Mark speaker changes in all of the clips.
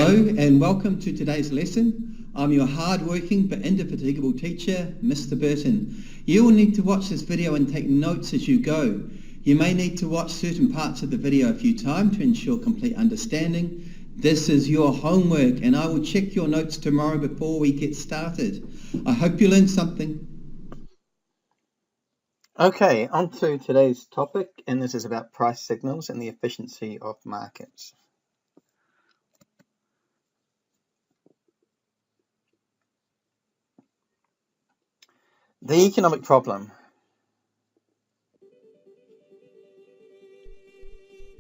Speaker 1: Hello and welcome to today's lesson. I'm your hard-working but indefatigable teacher, Mr. Burton. You will need to watch this video and take notes as you go. You may need to watch certain parts of the video a few times to ensure complete understanding. This is your homework and I will check your notes tomorrow before we get started. I hope you learned something.
Speaker 2: Okay, on to today's topic, and this is about price signals and the efficiency of markets. The economic problem.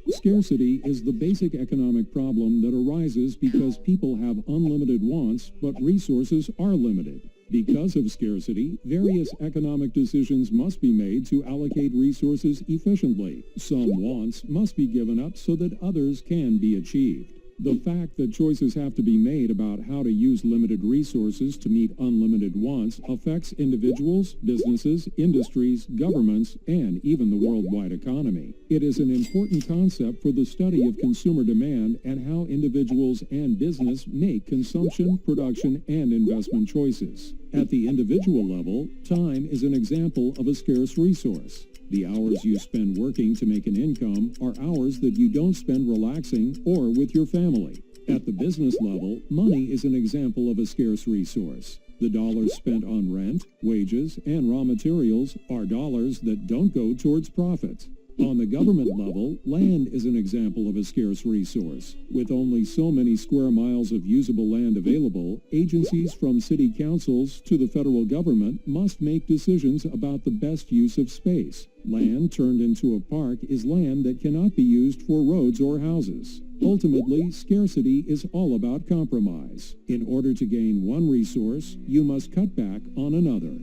Speaker 3: Scarcity is the basic economic problem that arises because people have unlimited wants, but resources are limited. Because of scarcity, various economic decisions must be made to allocate resources efficiently. Some wants must be given up so that others can be achieved. The fact that choices have to be made about how to use limited resources to meet unlimited wants affects individuals, businesses, industries, governments, and even the worldwide economy. It is an important concept for the study of consumer demand and how individuals and business make consumption, production, and investment choices. At the individual level, time is an example of a scarce resource. The hours you spend working to make an income are hours that you don't spend relaxing or with your family. At the business level, money is an example of a scarce resource. The dollars spent on rent, wages, and raw materials are dollars that don't go towards profits. On the government level, land is an example of a scarce resource. With only so many square miles of usable land available, agencies from city councils to the federal government must make decisions about the best use of space. Land turned into a park is land that cannot be used for roads or houses. Ultimately, scarcity is all about compromise. In order to gain one resource, you must cut back on another.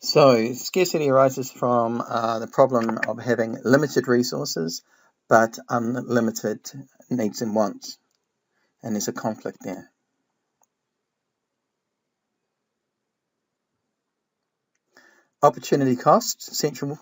Speaker 2: So, scarcity arises from the problem of having limited resources but unlimited needs and wants. And there's a conflict there. Opportunity cost, central.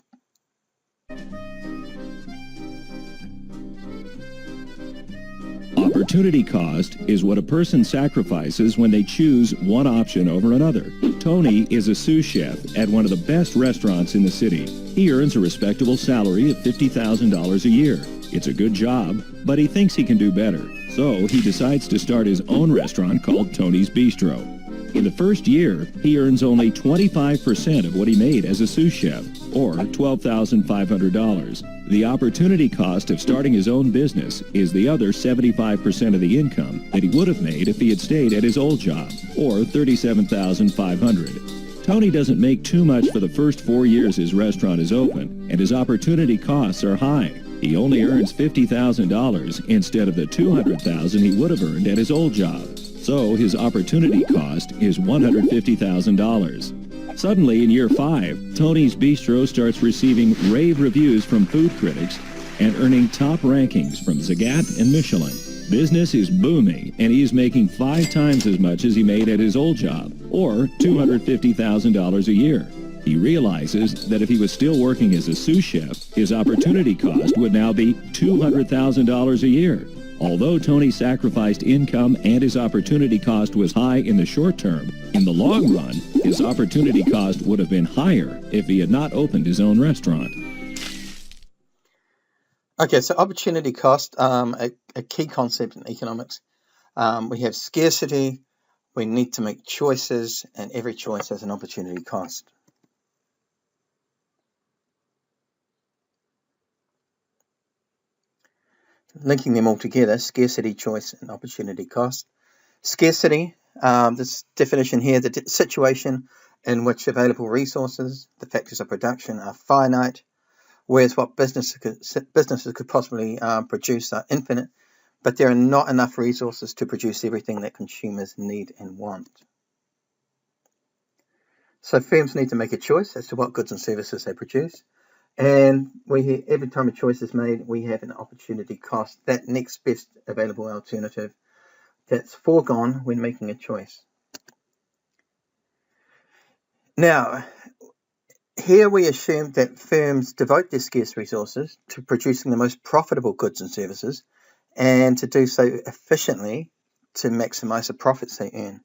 Speaker 4: Opportunity cost is what a person sacrifices when they choose one option over another. Tony is a sous chef at one of the best restaurants in the city. He earns a respectable salary of $50,000 a year. It's a good job, but he thinks he can do better. So he decides to start his own restaurant called Tony's Bistro. In the first year, he earns only 25% of what he made as a sous chef, or $12,500. The opportunity cost of starting his own business is the other 75% of the income that he would have made if he had stayed at his old job, or $37,500. Tony doesn't make too much for the first 4 years his restaurant is open, and his opportunity costs are high. He only earns $50,000 instead of the $200,000 he would have earned at his old job. So his opportunity cost is $150,000. Suddenly, in year 5, Tony's Bistro starts receiving rave reviews from food critics and earning top rankings from Zagat and Michelin. Business is booming, and he's making 5 times as much as he made at his old job, or $250,000 a year. He realizes that if he was still working as a sous chef, his opportunity cost would now be $200,000 a year. Although Tony sacrificed income and his opportunity cost was high in the short term, in the long run, his opportunity cost would have been higher if he had not opened his own restaurant.
Speaker 2: Okay, so opportunity cost, a key concept in economics. We have scarcity, we need to make choices, and every choice has an opportunity cost. Linking them all together, scarcity, choice, and opportunity cost. Scarcity, this definition here, the situation in which available resources, the factors of production, are finite, whereas what businesses could possibly produce are infinite, but there are not enough resources to produce everything that consumers need and want. So firms need to make a choice as to what goods and services they produce. And every time a choice is made, we have an opportunity cost, that next best available alternative that's foregone when making a choice. Now, here we assume that firms devote their scarce resources to producing the most profitable goods and services, and to do so efficiently to maximize the profits they earn.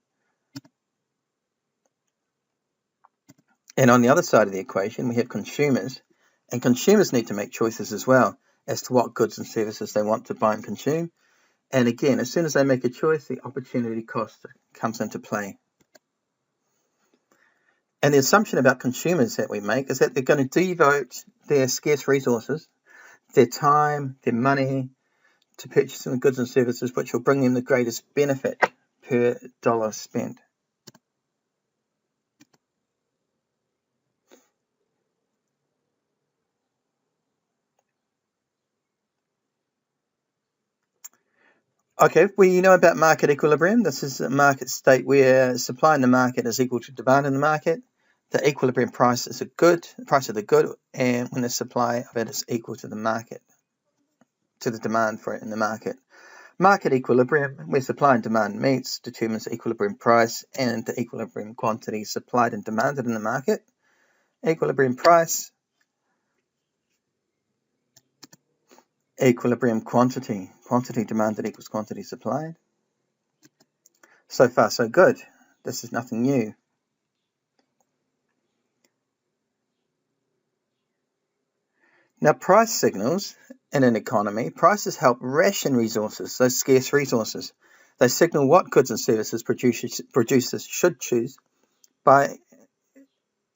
Speaker 2: And on the other side of the equation, we have consumers, and consumers need to make choices as well as to what goods and services they want to buy and consume. And again, as soon as they make a choice, the opportunity cost comes into play. And the assumption about consumers that we make is that they're going to devote their scarce resources, their time, their money, to purchasing goods and services which will bring them the greatest benefit per dollar spent. Okay, we know about market equilibrium. This is a market state where supply in the market is equal to demand in the market. The equilibrium price is price of the good, and when the supply of it is equal to the market, to the demand for it in the market. Market equilibrium, where supply and demand meets, determines the equilibrium price and the equilibrium quantity supplied and demanded in the market. Equilibrium price, equilibrium quantity. Quantity demanded equals quantity supplied. So far, so good. This is nothing new. Now, price signals in an economy, prices help ration resources, those scarce resources. They signal what goods and services producers should choose by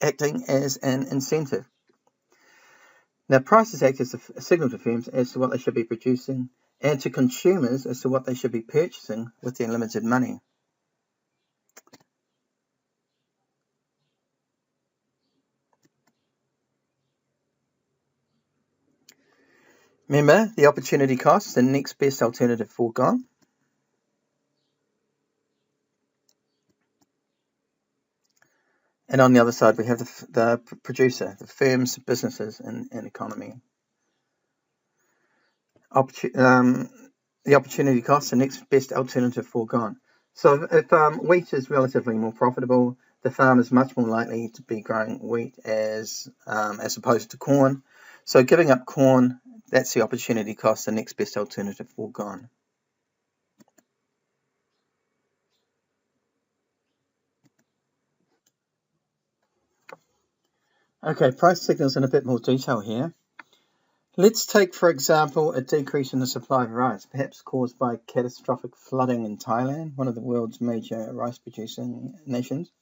Speaker 2: acting as an incentive. Now, prices act as a signal to firms as to what they should be producing and to consumers as to what they should be purchasing with their limited money. Remember, the opportunity cost, the next best alternative foregone. And on the other side, we have the producer, the firms, businesses, and economy. The opportunity cost, the next best alternative foregone. So if wheat is relatively more profitable, the farm is much more likely to be growing wheat as opposed to corn. So giving up corn, that's the opportunity cost, the next best alternative foregone. Okay, price signals in a bit more detail here. Let's take, for example, a decrease in the supply of rice, perhaps caused by catastrophic flooding in Thailand, one of the world's major rice-producing nations.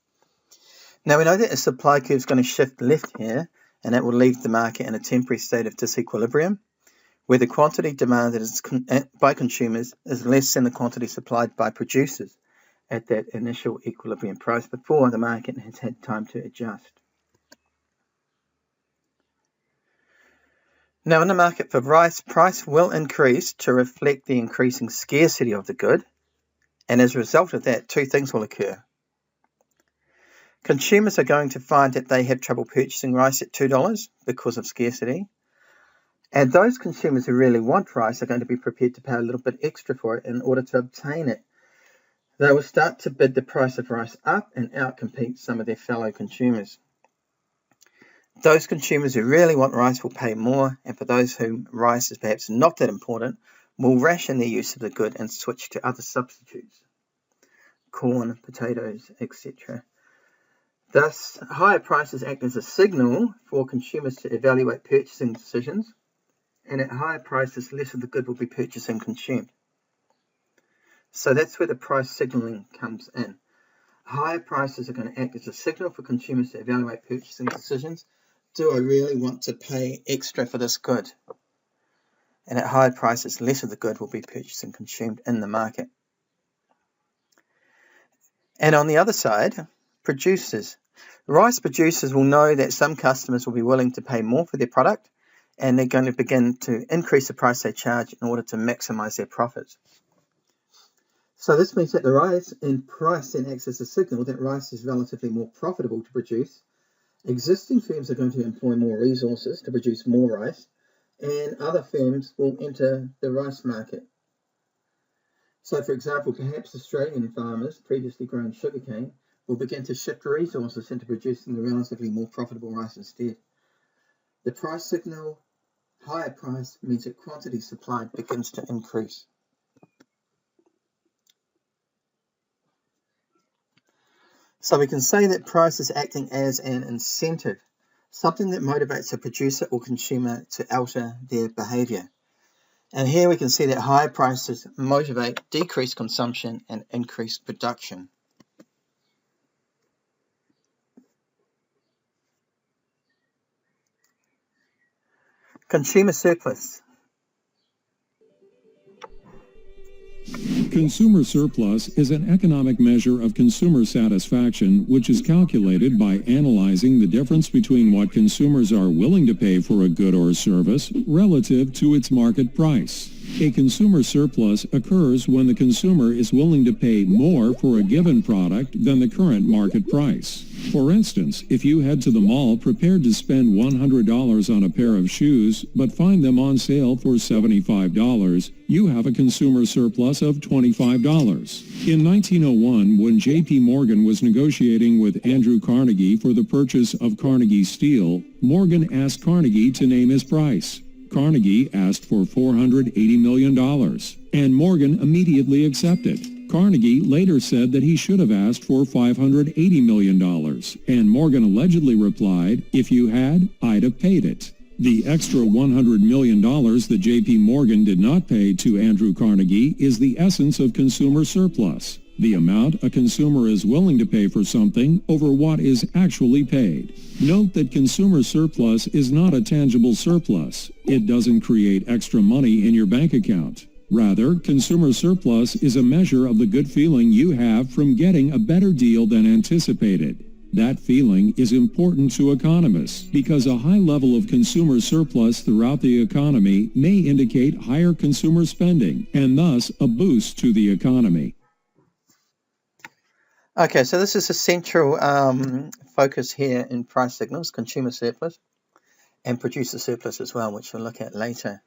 Speaker 2: Now, we know that the supply curve is going to shift left here, and that will leave the market in a temporary state of disequilibrium, where the quantity demanded by consumers is less than the quantity supplied by producers at that initial equilibrium price before the market has had time to adjust. Now, in the market for rice, price will increase to reflect the increasing scarcity of the good, and as a result of that, two things will occur. Consumers are going to find that they have trouble purchasing rice at $2 because of scarcity, and those consumers who really want rice are going to be prepared to pay a little bit extra for it in order to obtain it. They will start to bid the price of rice up and outcompete some of their fellow consumers. Those consumers who really want rice will pay more, and for those whom rice is perhaps not that important, will ration their use of the good and switch to other substitutes, corn, potatoes, etc. Thus, higher prices act as a signal for consumers to evaluate purchasing decisions, and at higher prices, less of the good will be purchased and consumed. So that's where the price signaling comes in. Higher prices are going to act as a signal for consumers to evaluate purchasing decisions. Do I really want to pay extra for this good? And at higher prices, less of the good will be purchased and consumed in the market. And on the other side, producers. Rice producers will know that some customers will be willing to pay more for their product, and they're going to begin to increase the price they charge in order to maximize their profits. So this means that the rise in price then acts as a signal that rice is relatively more profitable to produce. Existing firms are going to employ more resources to produce more rice, and other firms will enter the rice market. So, for example, perhaps Australian farmers previously growing sugarcane will begin to shift resources into producing the relatively more profitable rice instead. The price signal, higher price, means that quantity supplied begins to increase. So we can say that price is acting as an incentive, something that motivates a producer or consumer to alter their behavior. And here we can see that higher prices motivate decreased consumption and increased production. Consumer surplus.
Speaker 3: Consumer surplus is an economic measure of consumer satisfaction which is calculated by analyzing the difference between what consumers are willing to pay for a good or service relative to its market price. A consumer surplus occurs when the consumer is willing to pay more for a given product than the current market price. For instance, if you head to the mall prepared to spend $100 on a pair of shoes but find them on sale for $75, you have a consumer surplus of $25. In 1901, when J.P. Morgan was negotiating with Andrew Carnegie for the purchase of Carnegie Steel, Morgan asked Carnegie to name his price. Carnegie asked for $480 million, and Morgan immediately accepted. Carnegie later said that he should have asked for $580 million, and Morgan allegedly replied, "If you had, I'd have paid it." The extra $100 million that J.P. Morgan did not pay to Andrew Carnegie is the essence of consumer surplus, the amount a consumer is willing to pay for something over what is actually paid. Note that consumer surplus is not a tangible surplus. It doesn't create extra money in your bank account. Rather, consumer surplus is a measure of the good feeling you have from getting a better deal than anticipated. That feeling is important to economists because a high level of consumer surplus throughout the economy may indicate higher consumer spending and thus a boost to the economy.
Speaker 2: Okay, so this is a central focus here in price signals, consumer surplus and producer surplus as well, which we'll look at later.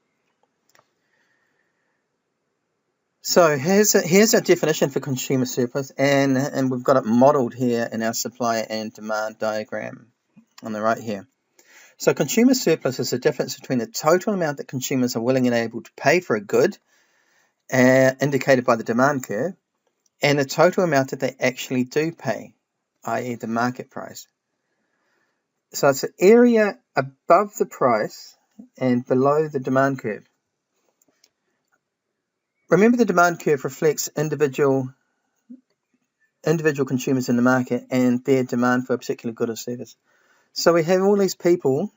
Speaker 2: So here's our definition for consumer surplus, and we've got it modeled here in our supply and demand diagram on the right here. So consumer surplus is the difference between the total amount that consumers are willing and able to pay for a good, indicated by the demand curve, and the total amount that they actually do pay, i.e. the market price. So it's the area above the price and below the demand curve. Remember, the demand curve reflects individual consumers in the market and their demand for a particular good or service. So we have all these people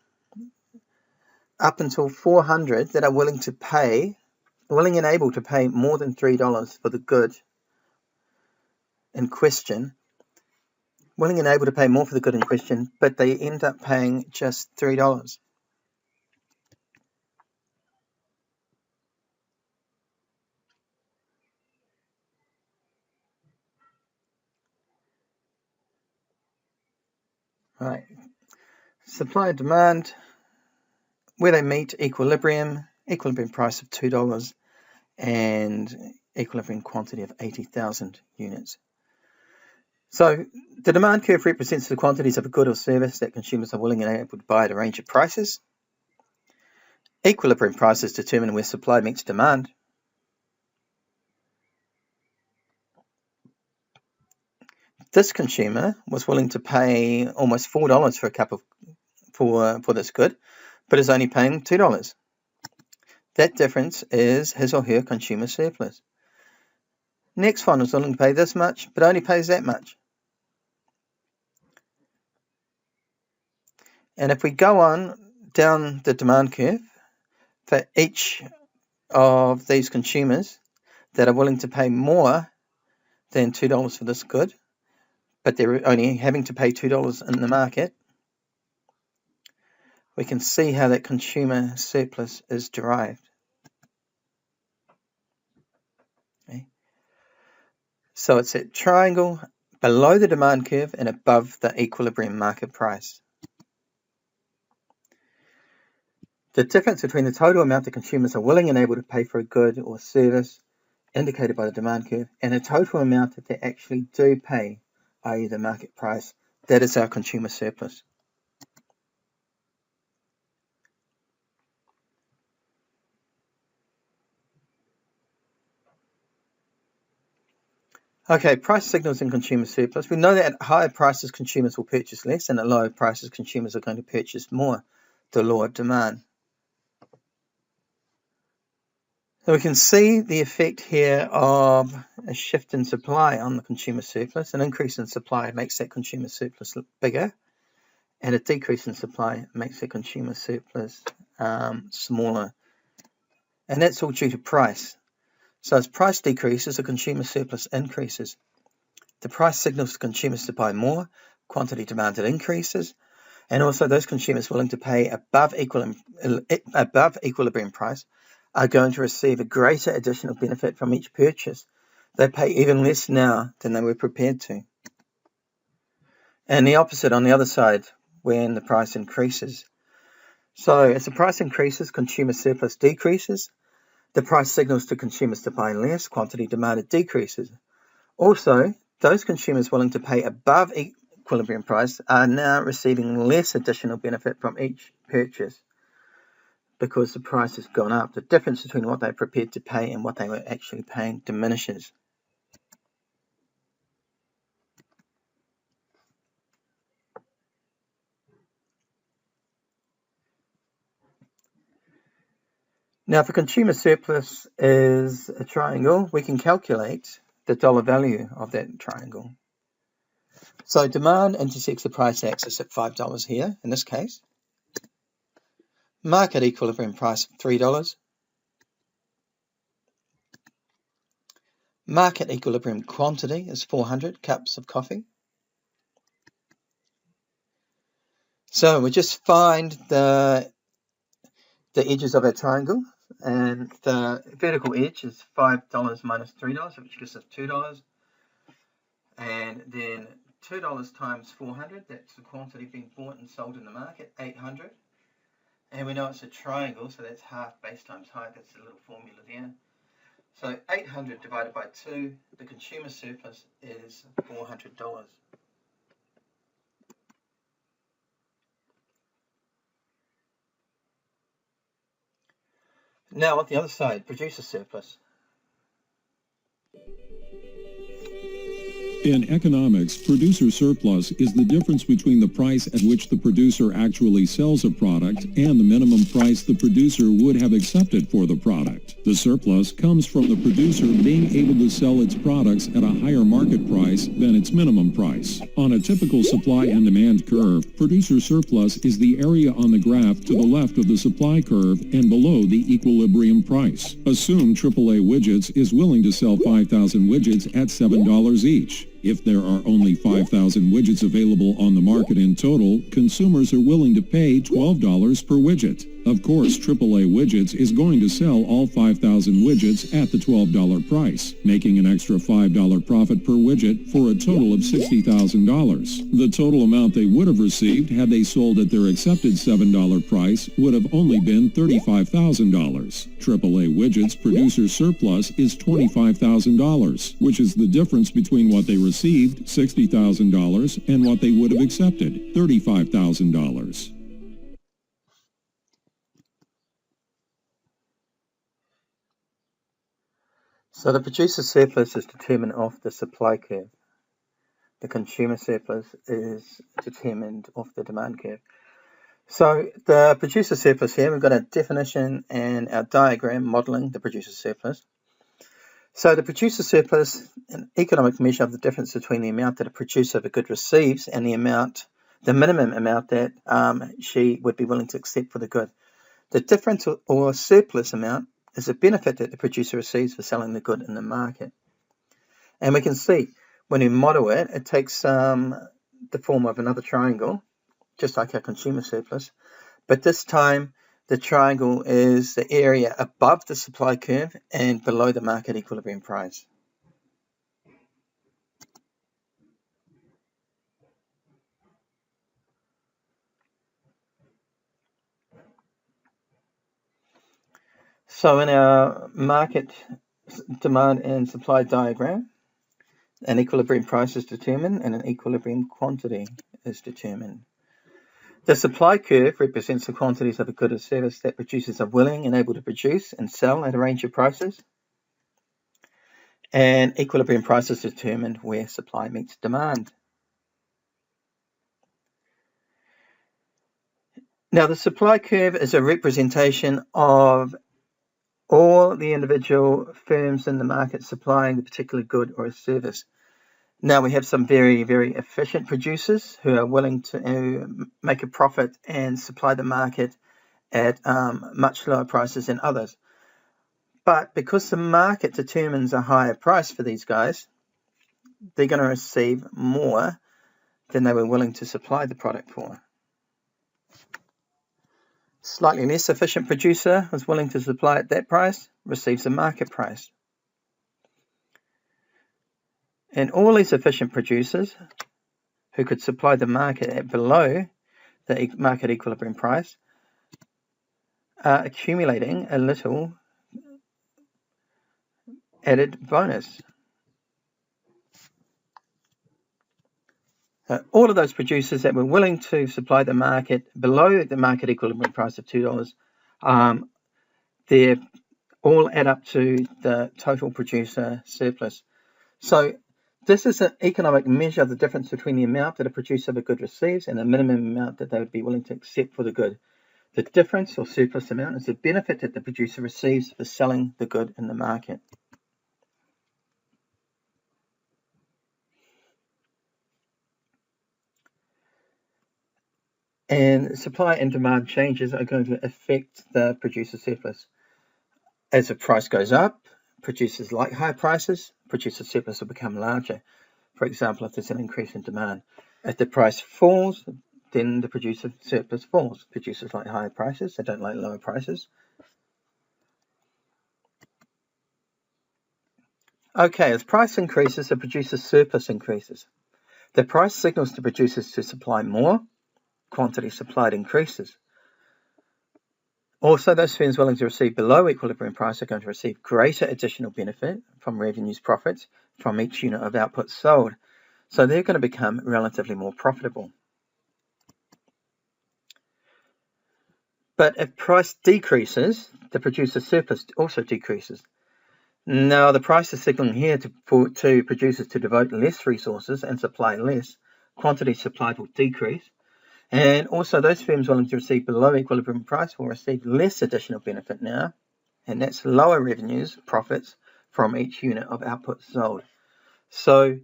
Speaker 2: up until 400 that are willing and able to pay more than $3 for the good in question, willing and able to pay more for the good in question, but they end up paying just $3. Right. Supply and demand, where they meet equilibrium price of $2 and equilibrium quantity of 80,000 units. So the demand curve represents the quantities of a good or service that consumers are willing and able to buy at a range of prices. Equilibrium prices determine where supply meets demand. This consumer was willing to pay almost $4 for a cup of for this good, but is only paying $2. That difference is his or her consumer surplus. Next one is willing to pay this much, but only pays that much. And if we go on down the demand curve, for each of these consumers that are willing to pay more than $2 for this good, but they're only having to pay $2 in the market, we can see how that consumer surplus is derived. Okay. So it's that triangle below the demand curve and above the equilibrium market price. The difference between the total amount that consumers are willing and able to pay for a good or service, indicated by the demand curve, and the total amount that they actually do pay, i.e. the market price, that is our consumer surplus. Okay, price signals in consumer surplus. We know that at higher prices, consumers will purchase less, and at lower prices, consumers are going to purchase more, the law of demand. So we can see the effect here of a shift in supply on the consumer surplus. An increase in supply makes that consumer surplus look bigger, and a decrease in supply makes the consumer surplus smaller. And that's all due to price. So as price decreases, the consumer surplus increases. The price signals to consumers to buy more, quantity demanded increases, and also those consumers willing to pay above equilibrium price are going to receive a greater additional benefit from each purchase. They pay even less now than they were prepared to. And the opposite on the other side, when the price increases. So as the price increases, consumer surplus decreases. The price signals to consumers to buy less, quantity demanded decreases. Also, those consumers willing to pay above equilibrium price are now receiving less additional benefit from each purchase because the price has gone up. The difference between what they're prepared to pay and what they were actually paying diminishes. Now, if a consumer surplus is a triangle, we can calculate the dollar value of that triangle. So demand intersects the price axis at $5 here, in this case. Market equilibrium price of $3. Market equilibrium quantity is 400 cups of coffee. So we just find the edges of our triangle, and the vertical edge is $5 minus $3, which gives us $2. And then $2 times 400, that's the quantity being bought and sold in the market, 800. And we know it's a triangle, so that's half base times height. That's a little formula there. So 800 divided by 2, the consumer surplus is $400. Now on the other side, producer surplus.
Speaker 3: In economics, producer surplus is the difference between the price at which the producer actually sells a product and the minimum price the producer would have accepted for the product. The surplus comes from the producer being able to sell its products at a higher market price than its minimum price. On a typical supply and demand curve, producer surplus is the area on the graph to the left of the supply curve and below the equilibrium price. Assume AAA Widgets is willing to sell 5,000 widgets at $7 each. If there are only 5,000 widgets available on the market in total, consumers are willing to pay $12 per widget. Of course, AAA Widgets is going to sell all 5,000 widgets at the $12 price, making an extra $5 profit per widget for a total of $60,000. The total amount they would have received had they sold at their accepted $7 price would have only been $35,000. AAA Widgets' producer surplus is $25,000, which is the difference between what they received, $60,000, and what they would have accepted, $35,000.
Speaker 2: So the producer surplus is determined off the supply curve. The consumer surplus is determined off the demand curve. So the producer surplus here, we've got a definition and our diagram modeling the producer surplus. So the producer surplus, an economic measure of the difference between the amount that a producer of a good receives and the minimum amount that she would be willing to accept for the good. The difference or surplus amount is a benefit that the producer receives for selling the good in the market. And we can see when we model it, it takes the form of another triangle, just like our consumer surplus. But this time, the triangle is the area above the supply curve and below the market equilibrium price. So in our market demand and supply diagram, an equilibrium price is determined and an equilibrium quantity is determined. The supply curve represents the quantities of a good or service that producers are willing and able to produce and sell at a range of prices. And equilibrium price is determined where supply meets demand. Now, the supply curve is a representation of all the individual firms in the market supplying a particular good or a service. Now, we have some very, very efficient producers who are willing to make a profit and supply the market at much lower prices than others. But because the market determines a higher price for these guys, they're going to receive more than they were willing to supply the product for. Slightly less efficient producer was willing to supply at that price, receives a market price. And all these efficient producers who could supply the market at below the market equilibrium price are accumulating a little added bonus. All of those producers that were willing to supply the market below the market equilibrium price of $2, they all add up to the total producer surplus. So this is an economic measure of the difference between the amount that a producer of a good receives and the minimum amount that they would be willing to accept for the good. The difference or surplus amount is the benefit that the producer receives for selling the good in the market. And supply and demand changes are going to affect the producer surplus. As the price goes up, producers like higher prices, producer surplus will become larger. For example, if there's an increase in demand. If the price falls, then the producer surplus falls. Producers like higher prices, they don't like lower prices. Okay, as price increases, the producer surplus increases. The price signals to producers to supply more. Quantity supplied increases. Also, those firms willing to receive below equilibrium price are going to receive greater additional benefit from revenues profits from each unit of output sold. So they're going to become relatively more profitable. But if price decreases, the producer surplus also decreases. Now, the price is signaling here to producers to devote less resources and supply less. Quantity supplied will decrease. And also, those firms willing to receive below equilibrium price will receive less additional benefit now, and that's lower revenues, profits, from each unit of output sold. So,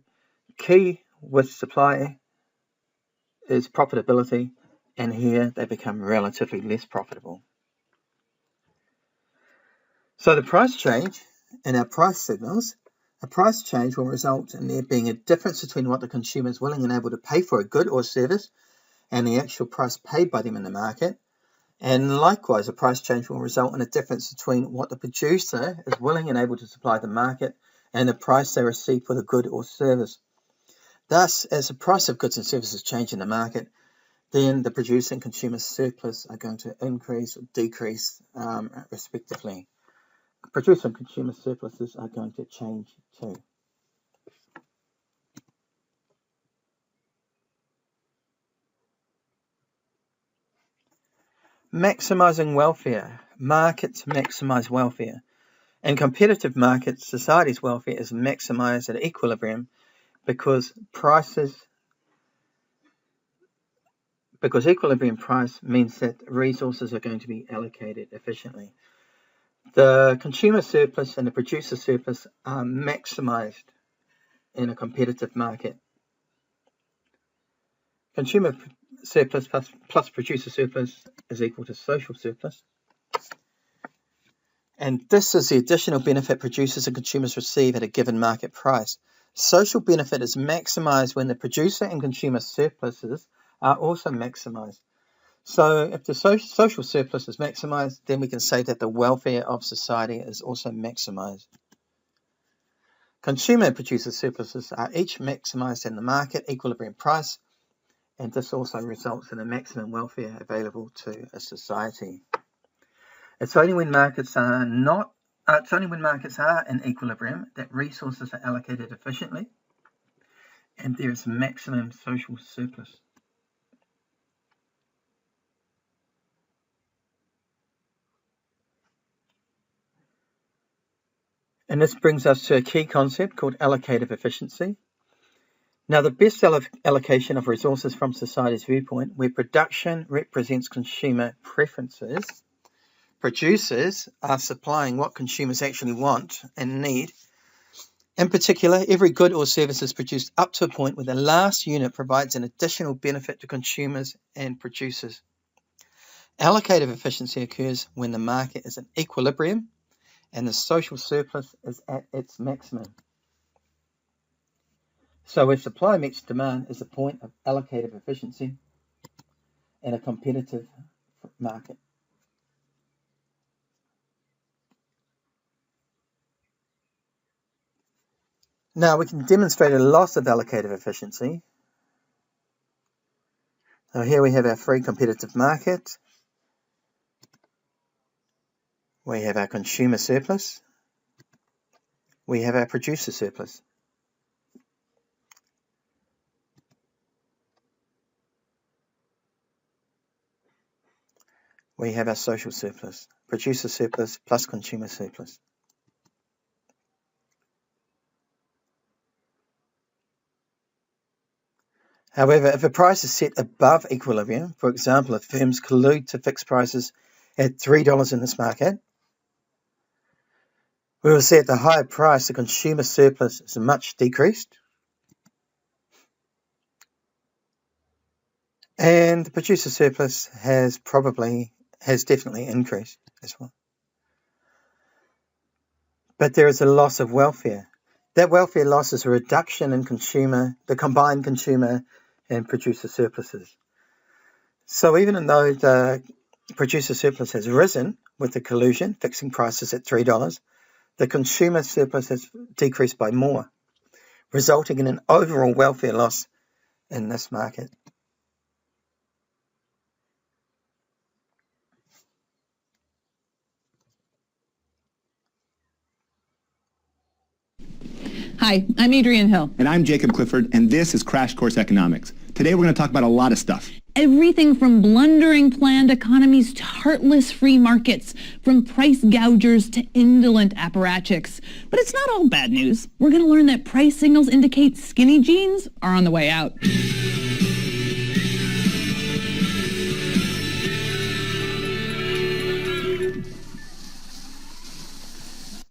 Speaker 2: key with supply is profitability, and here they become relatively less profitable. So, the price change in our price signals, a price change will result in there being a difference between what the consumer is willing and able to pay for a good or service and the actual price paid by them in the market. And likewise, a price change will result in a difference between what the producer is willing and able to supply the market and the price they receive for the good or service. Thus, as the price of goods and services change in the market, then the producer and consumer surplus are going to increase or decrease respectively. Producer and consumer surpluses are going to change too. Maximizing welfare. Markets maximize welfare. In competitive markets, society's welfare is maximized at equilibrium because equilibrium price means that resources are going to be allocated efficiently. The consumer surplus and the producer surplus are maximized in a competitive market. Consumer surplus plus producer surplus is equal to social surplus. And this is the additional benefit producers and consumers receive at a given market price. Social benefit is maximized when the producer and consumer surpluses are also maximized. So if the social surplus is maximized, then we can say that the welfare of society is also maximized. Consumer and producer surpluses are each maximized in the market equilibrium price, and this also results in a maximum welfare available to a society. It's only when markets are in equilibrium that resources are allocated efficiently, and there is maximum social surplus. And this brings us to a key concept called allocative efficiency. Now, the best allocation of resources from society's viewpoint, where production represents consumer preferences, producers are supplying what consumers actually want and need. In particular, every good or service is produced up to a point where the last unit provides an additional benefit to consumers and producers. Allocative efficiency occurs when the market is in equilibrium and the social surplus is at its maximum. So where supply meets demand is a point of allocative efficiency in a competitive market. Now we can demonstrate a loss of allocative efficiency. So here we have our free competitive market. We have our consumer surplus. We have our producer surplus. We have our social surplus, producer surplus plus consumer surplus. However, if a price is set above equilibrium, for example, if firms collude to fix prices at $3 in this market, we will see at the higher price the consumer surplus is much decreased and the producer surplus has definitely increased as well. But there is a loss of welfare. That welfare loss is a reduction in the combined consumer and producer surpluses. So even though the producer surplus has risen with the collusion, fixing prices at $3, the consumer surplus has decreased by more, resulting in an overall welfare loss in this market.
Speaker 5: Hi, I'm Adrienne Hill.
Speaker 6: And I'm Jacob Clifford, and this is Crash Course Economics. Today we're going to talk about a lot of stuff.
Speaker 5: Everything from blundering planned economies to heartless free markets, from price gougers to indolent apparatchiks. But it's not all bad news. We're going to learn that price signals indicate skinny jeans are on the way out.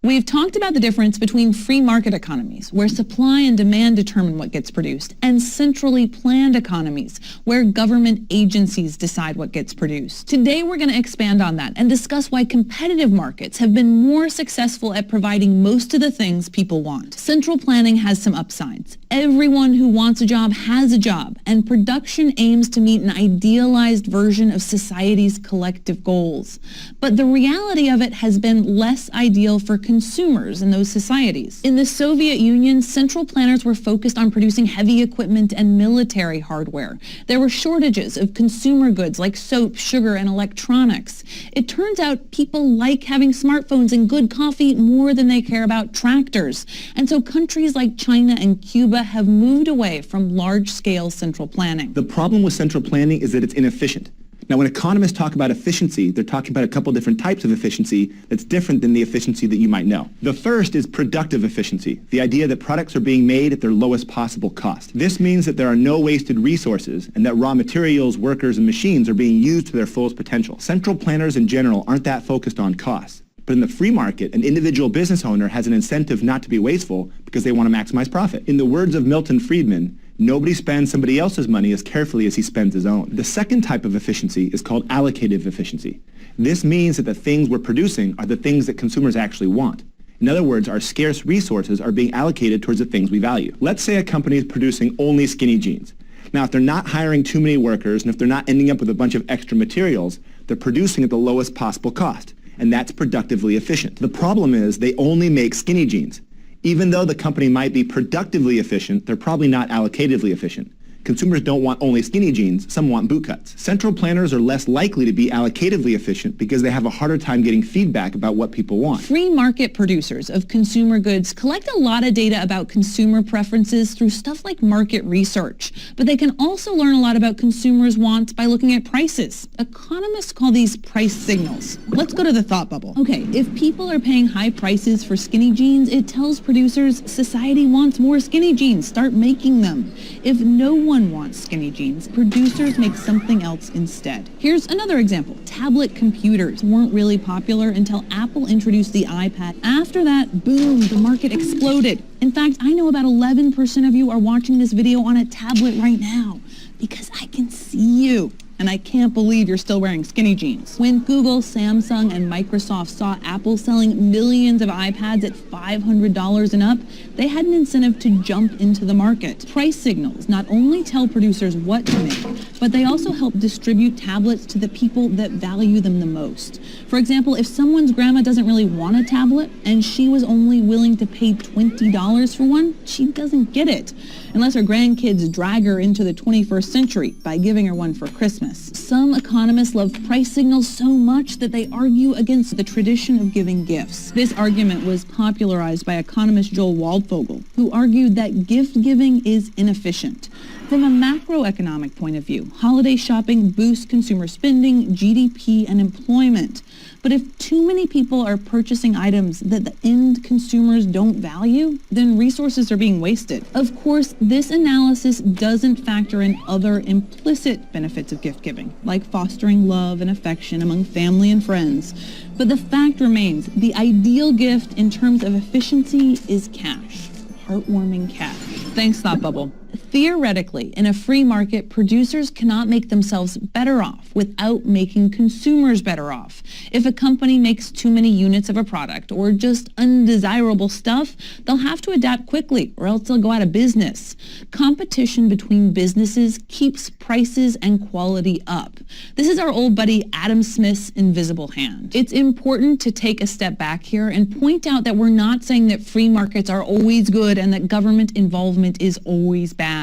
Speaker 5: We've talked about the difference between free market economies, where supply and demand determine what gets produced, and centrally planned economies, where government agencies decide what gets produced. Today, we're going to expand on that and discuss why competitive markets have been more successful at providing most of the things people want. Central planning has some upsides. Everyone who wants a job has a job, and production aims to meet an idealized version of society's collective goals. But the reality of it has been less ideal for consumers in those societies. In the Soviet Union, central planners were focused on producing heavy equipment and military hardware. There were shortages of consumer goods like soap, sugar, and electronics. It turns out people like having smartphones and good coffee more than they care about tractors. And so countries like China and Cuba have moved away from large-scale central planning.
Speaker 6: The problem with central planning is that it's inefficient. Now, when economists talk about efficiency, they're talking about a couple different types of efficiency that's different than the efficiency that you might know. The first is productive efficiency, the idea that products are being made at their lowest possible cost. This means that there are no wasted resources and that raw materials, workers, and machines are being used to their fullest potential. Central planners in general aren't that focused on costs. But in the free market, an individual business owner has an incentive not to be wasteful because they want to maximize profit. In the words of Milton Friedman, nobody spends somebody else's money as carefully as he spends his own. The second type of efficiency is called allocative efficiency. This means that the things we're producing are the things that consumers actually want. In other words, our scarce resources are being allocated towards the things we value. Let's say a company is producing only skinny jeans. Now, if they're not hiring too many workers and if they're not ending up with a bunch of extra materials, they're producing at the lowest possible cost. And that's productively efficient. The problem is they only make skinny jeans. Even though the company might be productively efficient, they're probably not allocatively efficient. Consumers don't want only skinny jeans, some want boot cuts. Central planners are less likely to be allocatively efficient because they have a harder time getting feedback about what people want.
Speaker 5: Free market producers of consumer goods collect a lot of data about consumer preferences through stuff like market research, but they can also learn a lot about consumers' wants by looking at prices. Economists call these price signals. Let's go to the thought bubble. Okay, if people are paying high prices for skinny jeans, it tells producers society wants more skinny jeans. Start making them. If no one wants skinny jeans, producers make something else instead. Here's another example. Tablet computers weren't really popular until Apple introduced the iPad. After that, boom, the market exploded. In fact, I know about 11% of you are watching this video on a tablet right now because I can see you. And I can't believe you're still wearing skinny jeans. When Google, Samsung, and Microsoft saw Apple selling millions of iPads at $500 and up, they had an incentive to jump into the market. Price signals not only tell producers what to make, but they also help distribute tablets to the people that value them the most. For example, if someone's grandma doesn't really want a tablet and she was only willing to pay $20 for one, she doesn't get it, unless her grandkids drag her into the 21st century by giving her one for Christmas. Some economists love price signals so much that they argue against the tradition of giving gifts. This argument was popularized by economist Joel Waldfogel, who argued that gift giving is inefficient. From a macroeconomic point of view, holiday shopping boosts consumer spending, GDP, and employment. But if too many people are purchasing items that the end consumers don't value, then resources are being wasted. Of course, this analysis doesn't factor in other implicit benefits of gift giving, like fostering love and affection among family and friends. But the fact remains, the ideal gift in terms of efficiency is cash. Heartwarming cash. Thanks, Thought Bubble. Theoretically, in a free market, producers cannot make themselves better off without making consumers better off. If a company makes too many units of a product or just undesirable stuff, they'll have to adapt quickly or else they'll go out of business. Competition between businesses keeps prices and quality up. This is our old buddy Adam Smith's invisible hand. It's important to take a step back here and point out that we're not saying that free markets are always good and that government involvement is always bad.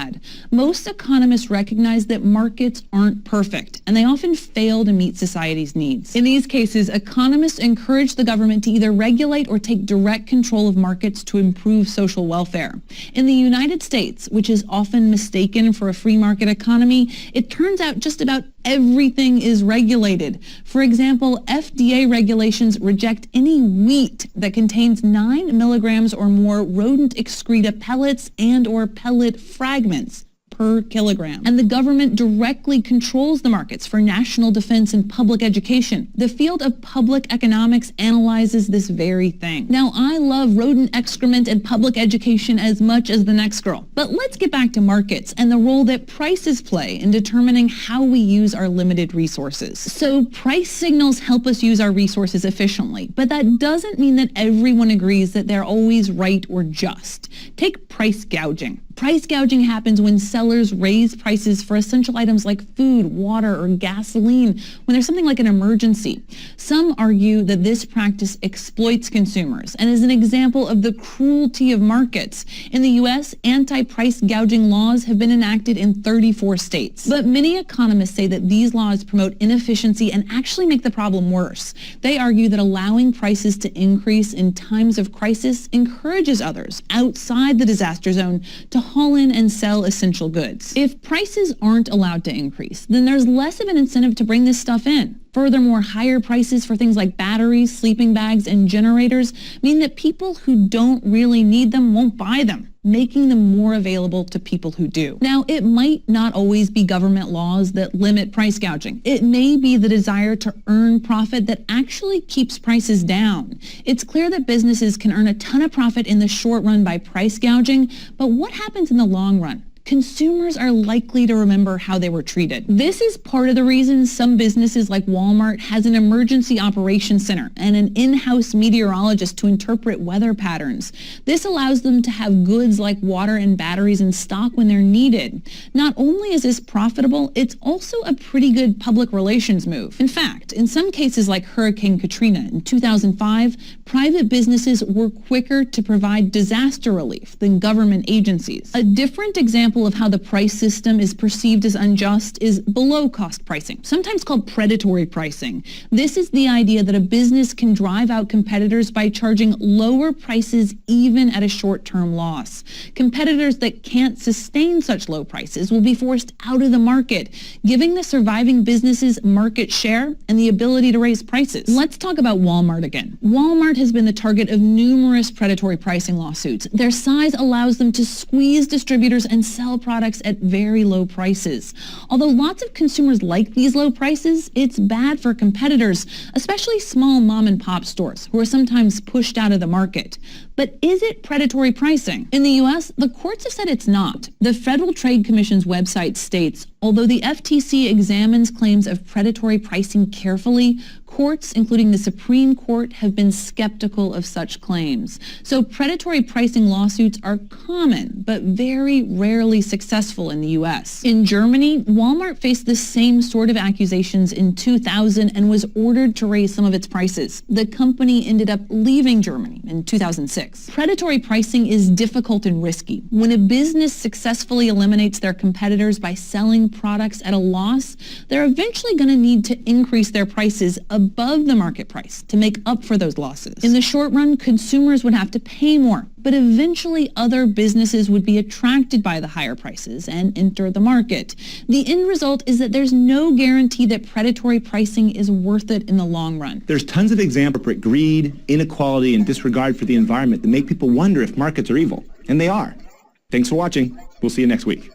Speaker 5: Most economists recognize that markets aren't perfect, and they often fail to meet society's needs. In these cases, economists encourage the government to either regulate or take direct control of markets to improve social welfare. In the United States, which is often mistaken for a free market economy, it turns out just about everything is regulated. For example, FDA regulations reject any wheat that contains 9 milligrams or more rodent excreta pellets and or pellet fragments per kilogram. And the government directly controls the markets for national defense and public education. The field of public economics analyzes this very thing. Now, I love rodent excrement and public education as much as the next girl. But let's get back to markets and the role that prices play in determining how we use our limited resources. So price signals help us use our resources efficiently, but that doesn't mean that everyone agrees that they're always right or just. Take price gouging. Price gouging happens when sellers raise prices for essential items like food, water, or gasoline when there's something like an emergency. Some argue that this practice exploits consumers and is an example of the cruelty of markets. In the U.S., anti-price gouging laws have been enacted in 34 states. But many economists say that these laws promote inefficiency and actually make the problem worse. They argue that allowing prices to increase in times of crisis encourages others outside the disaster zone to haul in and sell essential goods. If prices aren't allowed to increase, then there's less of an incentive to bring this stuff in. Furthermore, higher prices for things like batteries, sleeping bags, and generators mean that people who don't really need them won't buy them, making them more available to people who do. Now, it might not always be government laws that limit price gouging. It may be the desire to earn profit that actually keeps prices down. It's clear that businesses can earn a ton of profit in the short run by price gouging, but what happens in the long run? Consumers are likely to remember how they were treated. This is part of the reason some businesses like Walmart has an emergency operations center and an in-house meteorologist to interpret weather patterns. This allows them to have goods like water and batteries in stock when they're needed. Not only is this profitable, it's also a pretty good public relations move. In fact, in some cases like Hurricane Katrina in 2005, private businesses were quicker to provide disaster relief than government agencies. A different example example of how the price system is perceived as unjust is below-cost pricing, sometimes called predatory pricing. This is the idea that a business can drive out competitors by charging lower prices even at a short-term loss. Competitors that can't sustain such low prices will be forced out of the market, giving the surviving businesses market share and the ability to raise prices. Let's talk about Walmart again. Walmart has been the target of numerous predatory pricing lawsuits. Their size allows them to squeeze distributors and sell products at very low prices. Although lots of consumers like these low prices, it's bad for competitors, especially small mom-and-pop stores, who are sometimes pushed out of the market. But is it predatory pricing? In the U.S., the courts have said it's not. The Federal Trade Commission's website states, although the FTC examines claims of predatory pricing carefully, courts, including the Supreme Court, have been skeptical of such claims. So predatory pricing lawsuits are common, but very rarely successful in the U.S. In Germany, Walmart faced the same sort of accusations in 2000 and was ordered to raise some of its prices. The company ended up leaving Germany in 2006. Predatory pricing is difficult and risky. When a business successfully eliminates their competitors by selling products at a loss, they're eventually going to need to increase their prices above the market price to make up for those losses. In the short run, consumers would have to pay more, but eventually other businesses would be attracted by the higher prices and enter the market. The end result is that there's no guarantee that predatory pricing is worth it in the long run.
Speaker 6: There's tons of examples of greed, inequality, and disregard for the environment that make people wonder if markets are evil. And they are. Thanks for watching. We'll see you next week.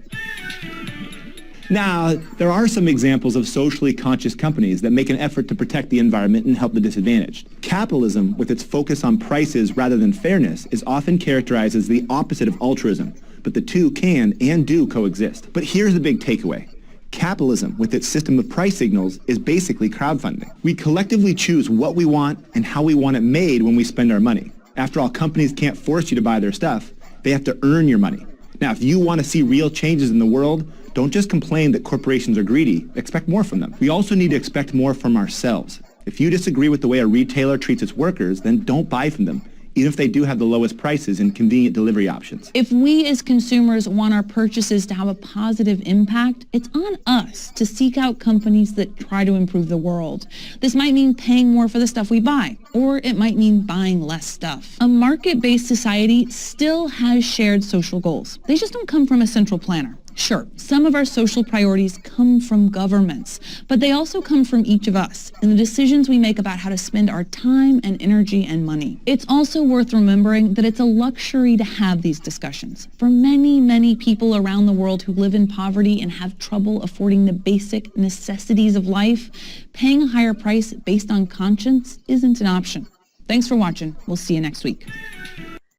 Speaker 6: Now, there are some examples of socially conscious companies that make an effort to protect the environment and help the disadvantaged. Capitalism, with its focus on prices rather than fairness, is often characterized as the opposite of altruism, but the two can and do coexist. But here's the big takeaway. Capitalism, with its system of price signals, is basically crowdfunding. We collectively choose what we want and how we want it made when we spend our money. After all, companies can't force you to buy their stuff. They have to earn your money. Now, if you want to see real changes in the world, don't just complain that corporations are greedy. Expect more from them. We also need to expect more from ourselves. If you disagree with the way a retailer treats its workers, then don't buy from them, even if they do have the lowest prices and convenient delivery options.
Speaker 5: If we as consumers want our purchases to have a positive impact, it's on us to seek out companies that try to improve the world. This might mean paying more for the stuff we buy, or it might mean buying less stuff. A market-based society still has shared social goals. They just don't come from a central planner. Sure, some of our social priorities come from governments, but they also come from each of us and the decisions we make about how to spend our time and energy and money. It's also worth remembering that it's a luxury to have these discussions. For many, many people around the world who live in poverty and have trouble affording the basic necessities of life, paying a higher price based on conscience isn't an option. Thanks for watching. We'll see you next week.